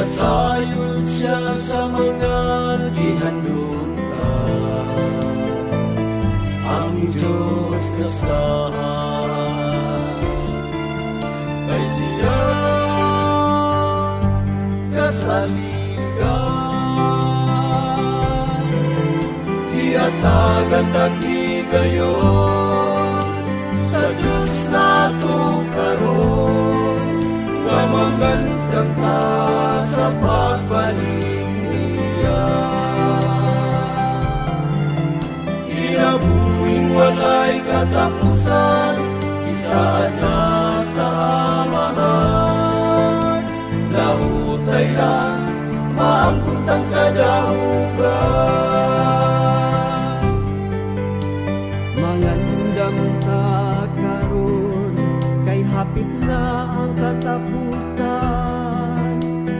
Sayon siya sa mga gihandunta, ang Diyos nagsahan. Kay siya kasaligan, tiatagan nagigayon sa Diyos nato karon, nga manggantang ta sa pagbalik niya. Kinabuhing walay katapusan, isaan na sa amahan. Lahutay lang maangkuntang kadahugan. Mangandam ta karon, kay hapit na ang katapusan.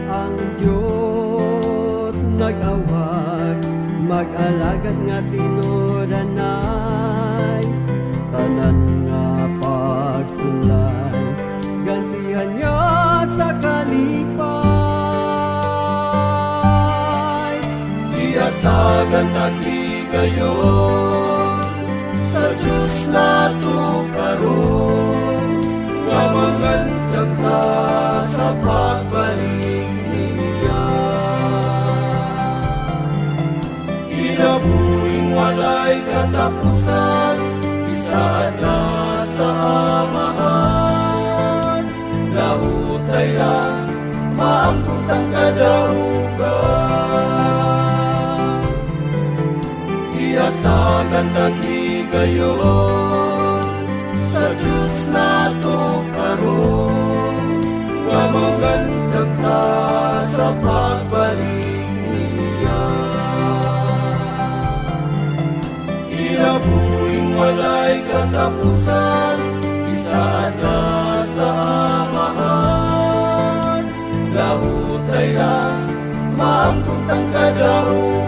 Ang Diyos nag-awag, mag-alagad nga tinudanay. Tanan nga pagsulay, gantihan niya sa kalipay. Tiatagan nagigayon sa Diyos nato karon, nga manggantang ta sa pagbalik niya. Kinabuhing walay katapusan, isaan na sa amahan. Lahutay lang maangkuntang kadahugan. Tiatagan nagigayon sa Diyos nato karon, nga manggantang ta sa pagbalik niya. Kinabuhing walay katapusan, isaan na sa amahan. Lahutay lang maangkuntang kadahugan.